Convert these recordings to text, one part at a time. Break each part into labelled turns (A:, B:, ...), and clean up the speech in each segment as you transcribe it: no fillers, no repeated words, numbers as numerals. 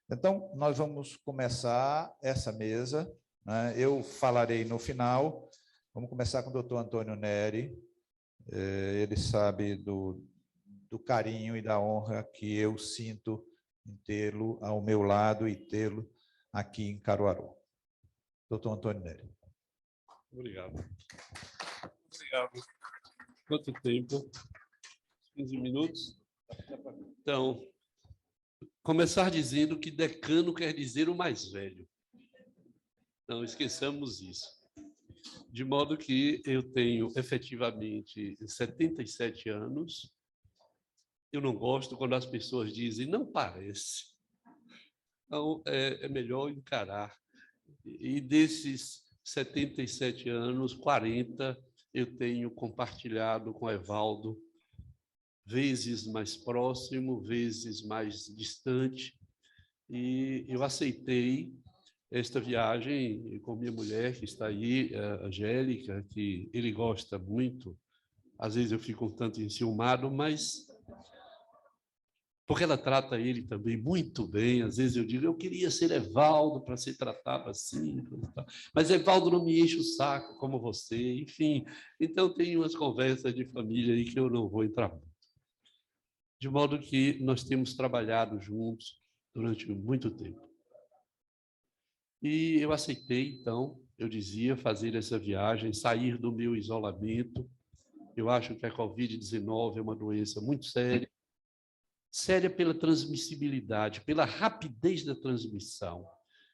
A: Então, nós vamos começar essa mesa, né? Eu falarei no final. Vamos começar com o doutor Antônio Neri. Ele sabe do carinho e da honra que eu sinto em tê-lo ao meu lado e tê-lo aqui em Caruaru. Doutor Antônio Neri.
B: Obrigado. Obrigado. Quanto tempo? 15 minutos? Então, começar dizendo que decano quer dizer o mais velho. Não esqueçamos isso. De modo que eu tenho efetivamente 77 anos. Eu não gosto quando as pessoas dizem, não parece. Então, é melhor encarar. E desses 77 anos, 40 eu tenho compartilhado com Evaldo, vezes mais próximo, vezes mais distante, e eu aceitei esta viagem com minha mulher, que está aí, a Angélica, que ele gosta muito. Às vezes eu fico um tanto enciumado, mas porque ela trata ele também muito bem. Às vezes eu digo, eu queria ser Evaldo para ser tratado assim, mas Evaldo não me enche o saco como você, enfim. Então tem umas conversas de família aí que eu não vou entrar muito. De modo que nós temos trabalhado juntos durante muito tempo. E eu aceitei, então, eu dizia, fazer essa viagem, sair do meu isolamento. Eu acho que a Covid-19 é uma doença muito séria, séria pela transmissibilidade, pela rapidez da transmissão,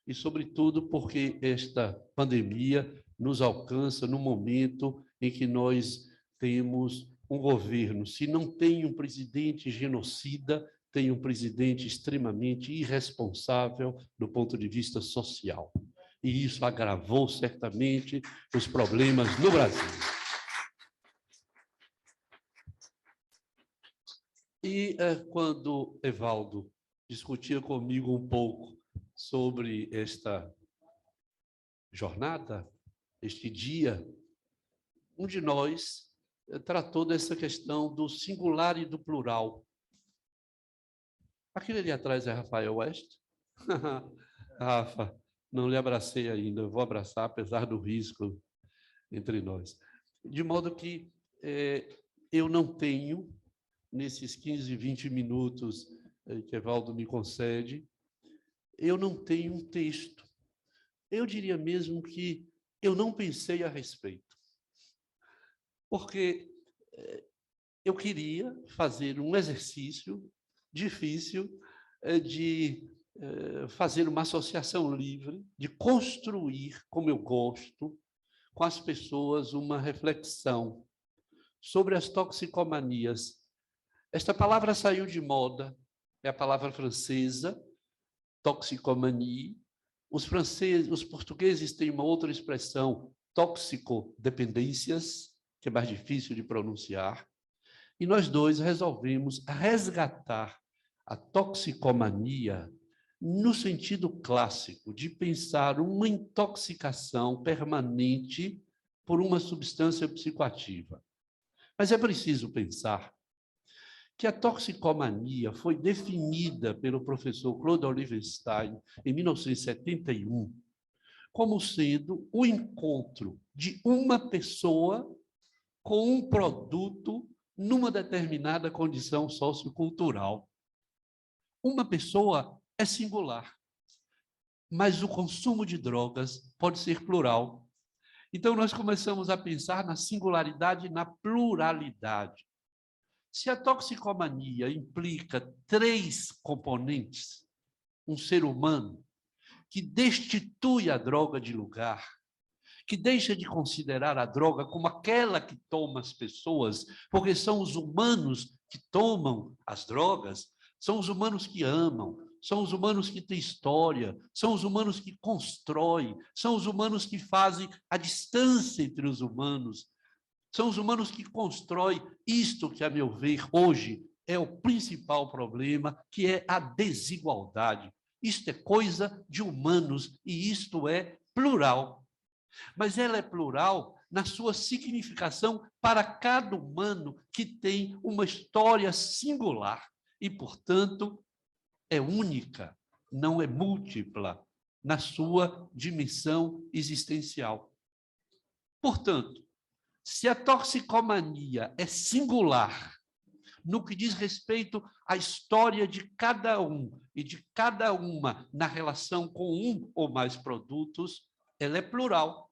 B: e, sobretudo, porque esta pandemia nos alcança no momento em que nós temos um governo. Se não tem um presidente genocida, tem um presidente extremamente irresponsável do ponto de vista social. E isso agravou, certamente, os problemas no Brasil. E quando Evaldo discutia comigo um pouco sobre esta jornada, este dia, um de nós tratou dessa questão do singular e do plural. Aquele ali atrás é Rafael West? Rafa, não lhe abracei ainda, eu vou abraçar, apesar do risco entre nós. De modo que eu não tenho, nesses 15, 20 minutos que Evaldo me concede, eu não tenho um texto. Eu diria mesmo que eu não pensei a respeito. Porque eu queria fazer um exercício difícil de fazer uma associação livre, de construir, como eu gosto, com as pessoas uma reflexão sobre as toxicomanias. Esta palavra saiu de moda, é a palavra francesa, toxicomanie. Os portugueses têm uma outra expressão, toxicodependências, que é mais difícil de pronunciar. E nós dois resolvemos resgatar a toxicomania no sentido clássico de pensar uma intoxicação permanente por uma substância psicoativa. Mas é preciso pensar que a toxicomania foi definida pelo professor Claude Olivenstein em 1971 como sendo o encontro de uma pessoa com um produto numa determinada condição sociocultural. Uma pessoa é singular, mas o consumo de drogas pode ser plural. Então, nós começamos a pensar na singularidade e na pluralidade. Se a toxicomania implica 3 componentes, um ser humano que destitui a droga de lugar, que deixa de considerar a droga como aquela que toma as pessoas, porque são os humanos que tomam as drogas, são os humanos que amam, são os humanos que têm história, são os humanos que constroem, são os humanos que fazem a distância entre os humanos, são os humanos que constroem isto que, a meu ver, hoje é o principal problema, que é a desigualdade. Isto é coisa de humanos e isto é plural. Mas ela é plural na sua significação para cada humano que tem uma história singular e, portanto, é única. não é múltipla na sua dimensão existencial. Portanto, se a toxicomania é singular no que diz respeito à história de cada um e de cada uma na relação com um ou mais produtos, ela é plural.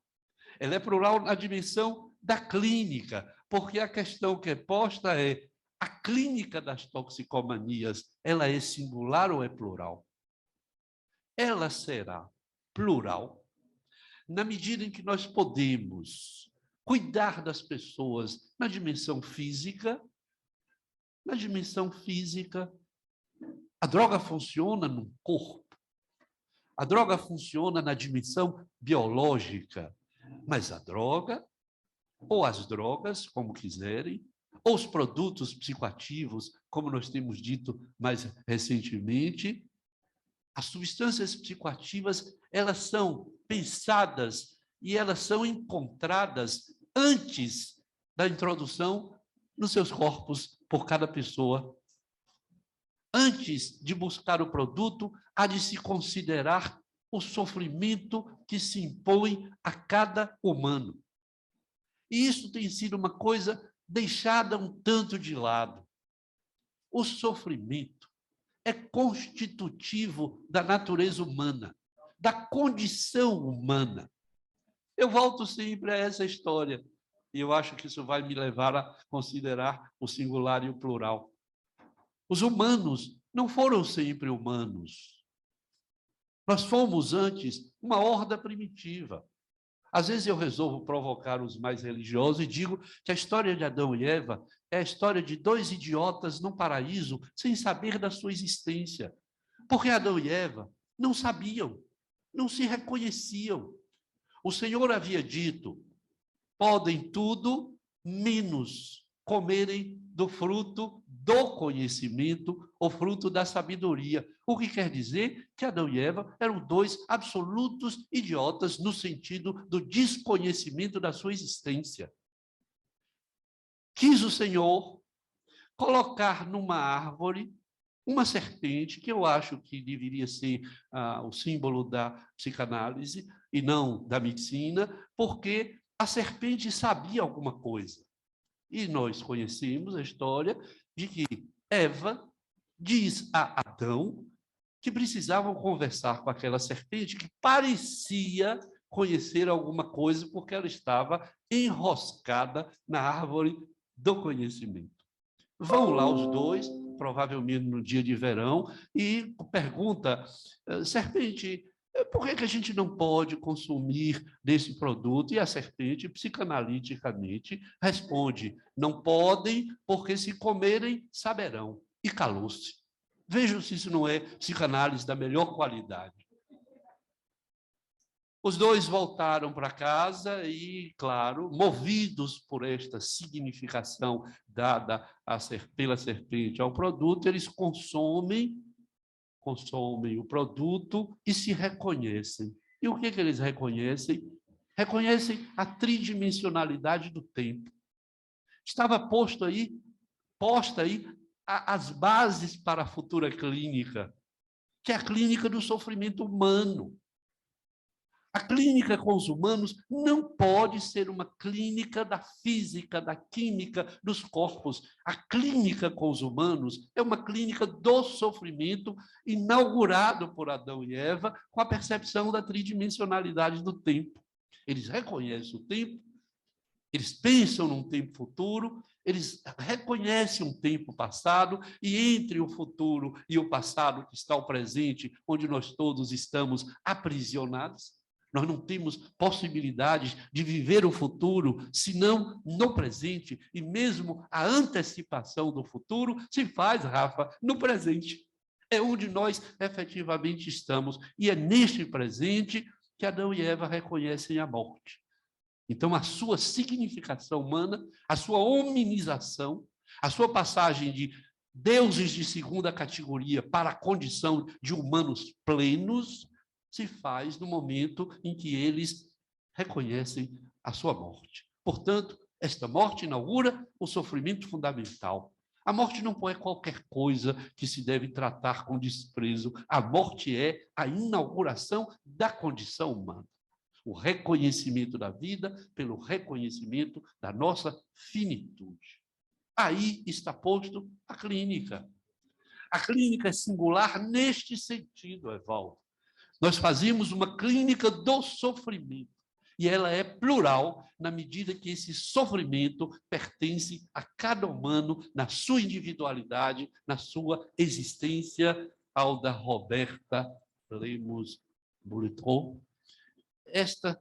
B: Ela é plural na dimensão da clínica, porque a questão que é posta é: a clínica das toxicomanias, ela é singular ou é plural? Ela será plural na medida em que nós podemos cuidar das pessoas na dimensão física. Na dimensão física, a droga funciona no corpo. A droga funciona na dimensão biológica. Mas a droga, ou as drogas, como quiserem, ou os produtos psicoativos, como nós temos dito mais recentemente, as substâncias psicoativas, elas são pensadas e elas são encontradas antes da introdução nos seus corpos por cada pessoa. Antes de buscar o produto, há de se considerar o sofrimento que se impõe a cada humano. E isso tem sido uma coisa deixada um tanto de lado. O sofrimento é constitutivo da natureza humana, da condição humana. Eu volto sempre a essa história, e eu acho que isso vai me levar a considerar o singular e o plural. Os humanos não foram sempre humanos. Nós fomos antes uma horda primitiva. Às vezes eu resolvo provocar os mais religiosos e digo que a história de Adão e Eva é a história de dois idiotas num paraíso sem saber da sua existência. Porque Adão e Eva não sabiam, não se reconheciam. O Senhor havia dito: podem tudo, menos comerem do fruto do conhecimento, o fruto da sabedoria. O que quer dizer que Adão e Eva eram dois absolutos idiotas no sentido do desconhecimento da sua existência. Quis o Senhor colocar numa árvore uma serpente, que eu acho que deveria ser o símbolo da psicanálise e não da medicina, porque a serpente sabia alguma coisa. E nós conhecemos a história de que Eva diz a Adão que precisavam conversar com aquela serpente que parecia conhecer alguma coisa porque ela estava enroscada na árvore do conhecimento. Vão lá os dois, provavelmente no dia de verão, e pergunta: serpente, por que a gente não pode consumir desse produto? E a serpente, psicanaliticamente, responde: não podem, porque se comerem, saberão. E calou-se. Vejam se isso não é psicanálise da melhor qualidade. Os dois voltaram para casa e, claro, movidos por esta significação dada pela serpente ao produto, eles consomem o produto e se reconhecem. E o que eles reconhecem? Reconhecem a tridimensionalidade do tempo. Estava posta aí as bases para a futura clínica, que é a clínica do sofrimento humano. A clínica com os humanos não pode ser uma clínica da física, da química, dos corpos. A clínica com os humanos é uma clínica do sofrimento, inaugurado por Adão e Eva, com a percepção da tridimensionalidade do tempo. Eles reconhecem o tempo, eles pensam num tempo futuro, eles reconhecem um tempo passado, e entre o futuro e o passado que está o presente, onde nós todos estamos aprisionados, nós não temos possibilidades de viver o futuro, senão no presente, e mesmo a antecipação do futuro se faz, Rafa, no presente. É onde nós efetivamente estamos, e é neste presente que Adão e Eva reconhecem a morte. Então, a sua significação humana, a sua hominização, a sua passagem de deuses de segunda categoria para a condição de humanos plenos, se faz no momento em que eles reconhecem a sua morte. Portanto, esta morte inaugura o sofrimento fundamental. A morte não é qualquer coisa que se deve tratar com desprezo. A morte é a inauguração da condição humana. O reconhecimento da vida pelo reconhecimento da nossa finitude. Aí está posto a clínica. A clínica é singular neste sentido, Evaldo. Nós fazemos uma clínica do sofrimento. E ela é plural na medida que esse sofrimento pertence a cada humano na sua individualidade, na sua existência, ao da Roberta Lemos Boulitron. Esta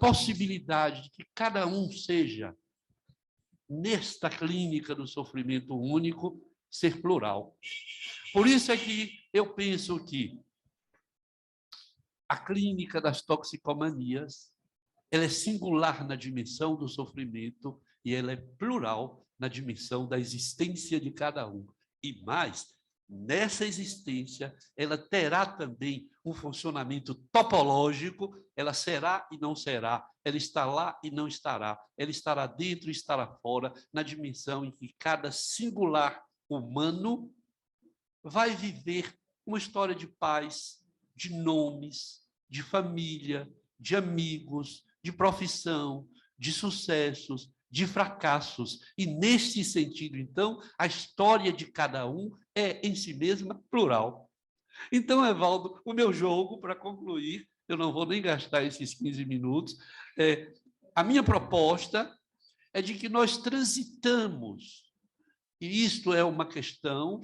B: possibilidade de que cada um seja, nesta clínica do sofrimento único, ser plural. Por isso é que eu penso que a clínica das toxicomanias, ela é singular na dimensão do sofrimento e ela é plural na dimensão da existência de cada um. E mais, nessa existência, ela terá também um funcionamento topológico, ela será e não será, ela está lá e não estará, ela estará dentro e estará fora, na dimensão em que cada singular humano vai viver uma história de paz, de nomes, de família, de amigos, de profissão, de sucessos, de fracassos. E, nesse sentido, então, a história de cada um é, em si mesma, plural. Então, Evaldo, o meu jogo, para concluir, eu não vou nem gastar esses 15 minutos, a minha proposta é de que nós transitamos, e isto é uma questão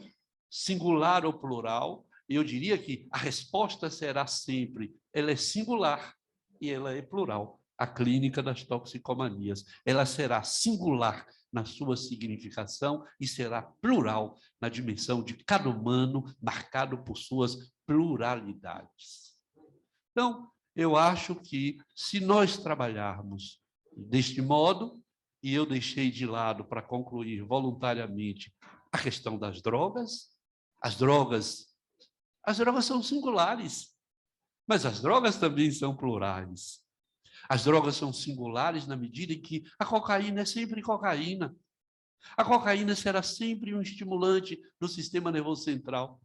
B: singular ou plural, e eu diria que a resposta será sempre, ela é singular e ela é plural. A clínica das toxicomanias, ela será singular na sua significação e será plural na dimensão de cada humano, marcado por suas pluralidades. Então, eu acho que, se nós trabalharmos deste modo, e eu deixei de lado, para concluir voluntariamente, a questão das drogas, as drogas são singulares, mas as drogas também são plurais. As drogas são singulares na medida em que a cocaína é sempre cocaína. A cocaína será sempre um estimulante do sistema nervoso central.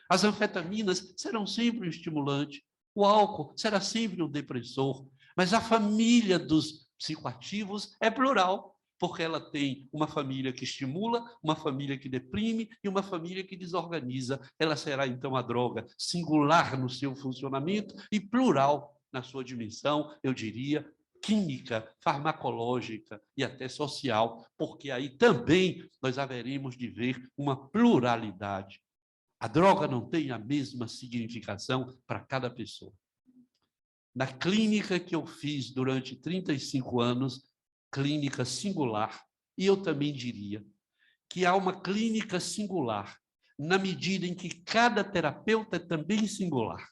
B: As anfetaminas serão sempre um estimulante. O álcool será sempre um depressor. Mas a família dos psicoativos é plural, porque ela tem uma família que estimula, uma família que deprime e uma família que desorganiza. Ela será, então, a droga singular no seu funcionamento e plural na sua dimensão, eu diria, química, farmacológica e até social, porque aí também nós haveremos de ver uma pluralidade. A droga não tem a mesma significação para cada pessoa. Na clínica que eu fiz durante 35 anos, clínica singular, e eu também diria que há uma clínica singular na medida em que cada terapeuta é também singular.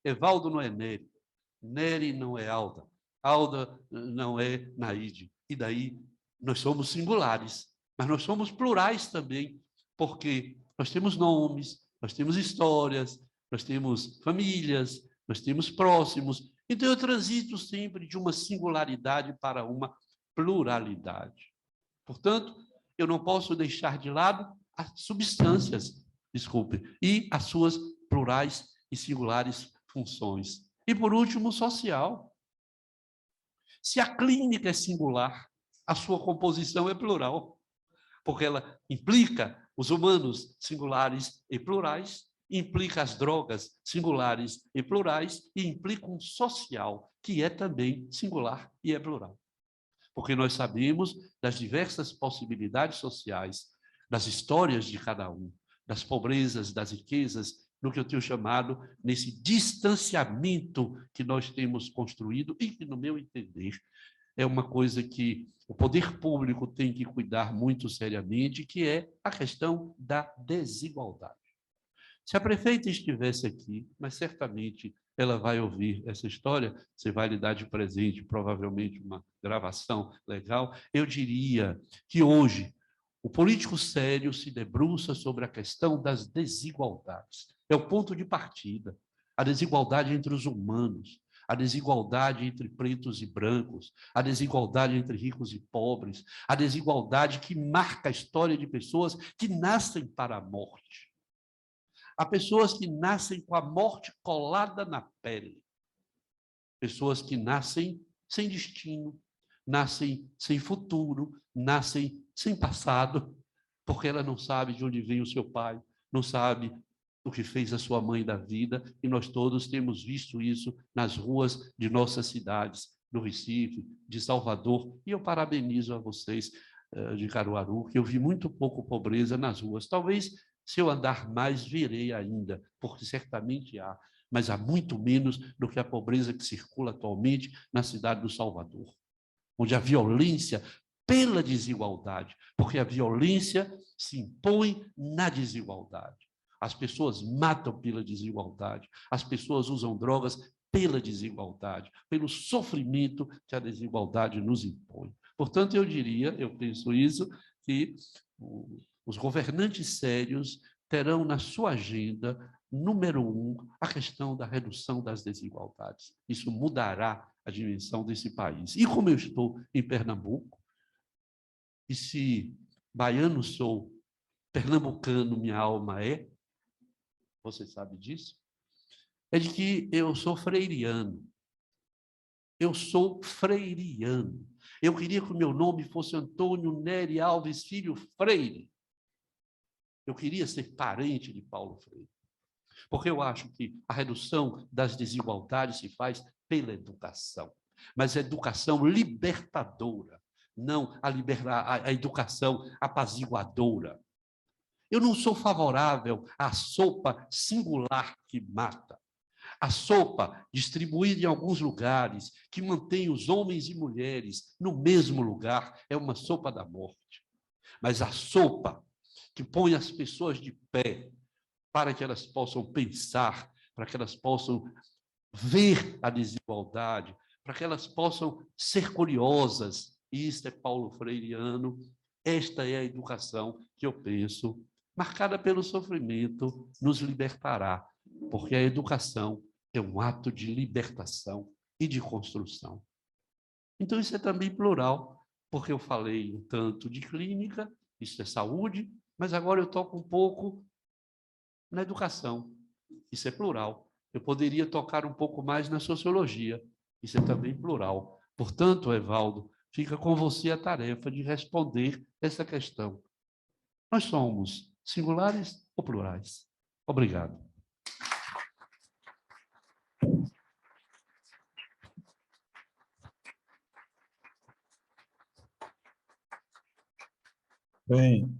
B: Evaldo não é Nery, Nery não é Alda, Alda não é Naide, e daí nós somos singulares, mas nós somos plurais também, porque nós temos nomes, nós temos histórias, nós temos famílias, nós temos próximos. Então, eu transito sempre de uma singularidade para uma pluralidade. Portanto, eu não posso deixar de lado as substâncias, desculpe, e as suas plurais e singulares funções. E, por último, o social. Se a clínica é singular, a sua composição é plural, porque ela implica os humanos singulares e plurais, implica as drogas singulares e plurais e implica um social que é também singular e é plural. Porque nós sabemos das diversas possibilidades sociais, das histórias de cada um, das pobrezas, das riquezas, no que eu tenho chamado, nesse distanciamento que nós temos construído e que, no meu entender, é uma coisa que o poder público tem que cuidar muito seriamente, que é a questão da desigualdade. Se a prefeita estivesse aqui, mas certamente ela vai ouvir essa história, você vai lhe dar de presente, provavelmente, uma gravação legal, eu diria que hoje o político sério se debruça sobre a questão das desigualdades. É o ponto de partida, a desigualdade entre os humanos, a desigualdade entre pretos e brancos, a desigualdade entre ricos e pobres, a desigualdade que marca a história de pessoas que nascem para a morte. Há pessoas que nascem com a morte colada na pele. Pessoas que nascem sem destino, nascem sem futuro, nascem sem passado, porque ela não sabe de onde vem o seu pai, não sabe o que fez a sua mãe da vida, e nós todos temos visto isso nas ruas de nossas cidades, do Recife, de Salvador, e eu parabenizo a vocês de Caruaru, que eu vi muito pouco pobreza nas ruas. Talvez, se eu andar mais, verei ainda, porque certamente há, mas há muito menos do que a pobreza que circula atualmente na cidade do Salvador, onde a violência pela desigualdade, porque a violência se impõe na desigualdade. As pessoas matam pela desigualdade, as pessoas usam drogas pela desigualdade, pelo sofrimento que a desigualdade nos impõe. Portanto, eu diria, eu penso isso, que os governantes sérios terão na sua agenda, número 1, a questão da redução das desigualdades. Isso mudará a dimensão desse país. E como eu estou em Pernambuco, e se baiano sou, pernambucano minha alma é, você sabe disso, é de que eu sou freiriano. Eu sou freiriano. Eu queria que o meu nome fosse Antônio Nery Alves Filho Freire. Eu queria ser parente de Paulo Freire. Porque eu acho que a redução das desigualdades se faz pela educação. Mas a educação libertadora, não a educação apaziguadora. Eu não sou favorável à sopa singular que mata. A sopa distribuída em alguns lugares, que mantém os homens e mulheres no mesmo lugar, é uma sopa da morte. Mas a sopa que põe as pessoas de pé, para que elas possam pensar, para que elas possam ver a desigualdade, para que elas possam ser curiosas. Isto é Paulo Freireano, esta é a educação que eu penso, marcada pelo sofrimento, nos libertará, porque a educação é um ato de libertação e de construção. Então, isso é também plural, porque eu falei um tanto de clínica, isso é saúde, mas agora eu toco um pouco na educação, isso é plural. Eu poderia tocar um pouco mais na sociologia, isso é também plural. Portanto, Evaldo, fica com você a tarefa de responder essa questão. Nós somos singulares ou plurais? Obrigado.
A: Bem,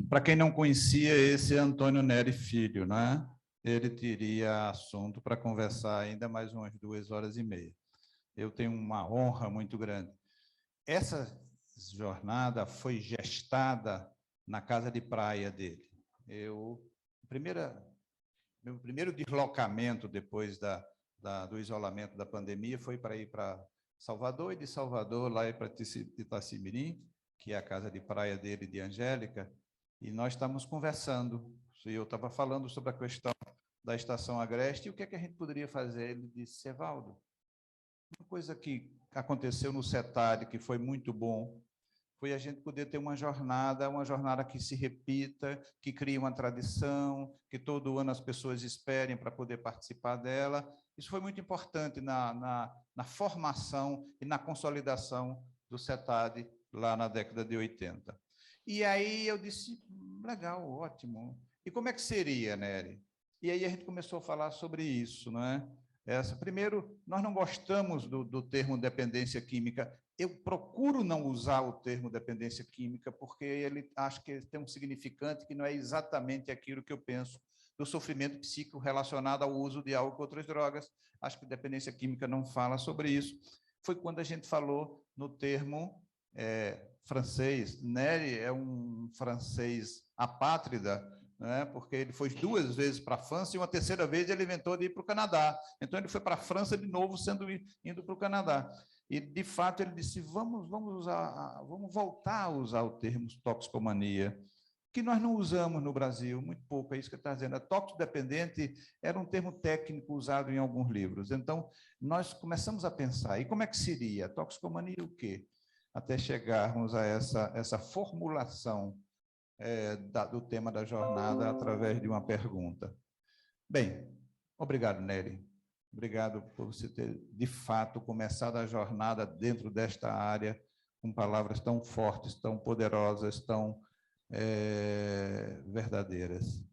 A: para quem não conhecia, esse é Antônio Nery Filho, né? Ele teria assunto para conversar ainda mais umas 2h30. Eu tenho uma honra muito grande. Essa jornada foi gestada na casa de praia dele. Meu primeiro deslocamento depois do isolamento da pandemia foi para ir para Salvador, e de Salvador lá para Itacimirim, que é a casa de praia dele, de Angélica, e nós estávamos conversando, e eu estava falando sobre a questão da Estação Agreste, e o que é que a gente poderia fazer? Ele disse: Evaldo, uma coisa que aconteceu no CETAD, que foi muito bom, foi a gente poder ter uma jornada que se repita, que crie uma tradição, que todo ano as pessoas esperem para poder participar dela. Isso foi muito importante na formação e na consolidação do CETAD lá na década de 80. E aí eu disse: legal, ótimo. E como é que seria, Nery? E aí a gente começou a falar sobre isso, não é? Primeiro, nós não gostamos do termo dependência química. Eu procuro não usar o termo dependência química, porque ele acho que tem um significante que não é exatamente aquilo que eu penso do sofrimento psíquico relacionado ao uso de álcool e outras drogas. Acho que dependência química não fala sobre isso. Foi quando a gente falou no termo francês. Nery é um francês apátrida, né? Porque ele foi 2 vezes para a França e uma terceira vez ele inventou de ir para o Canadá. Então, ele foi para a França de novo, indo para o Canadá. E, de fato, ele disse: vamos voltar a usar o termo toxicomania, que nós não usamos no Brasil, muito pouco, é isso que está dizendo. A toxicodependente era um termo técnico usado em alguns livros. Então, nós começamos a pensar, e como é que seria? Toxicomania o quê? Até chegarmos a essa formulação do tema da jornada através de uma pergunta. Bem, obrigado, Nery. Obrigado por você ter, de fato, começado a jornada dentro desta área com palavras tão fortes, tão poderosas, tão verdadeiras.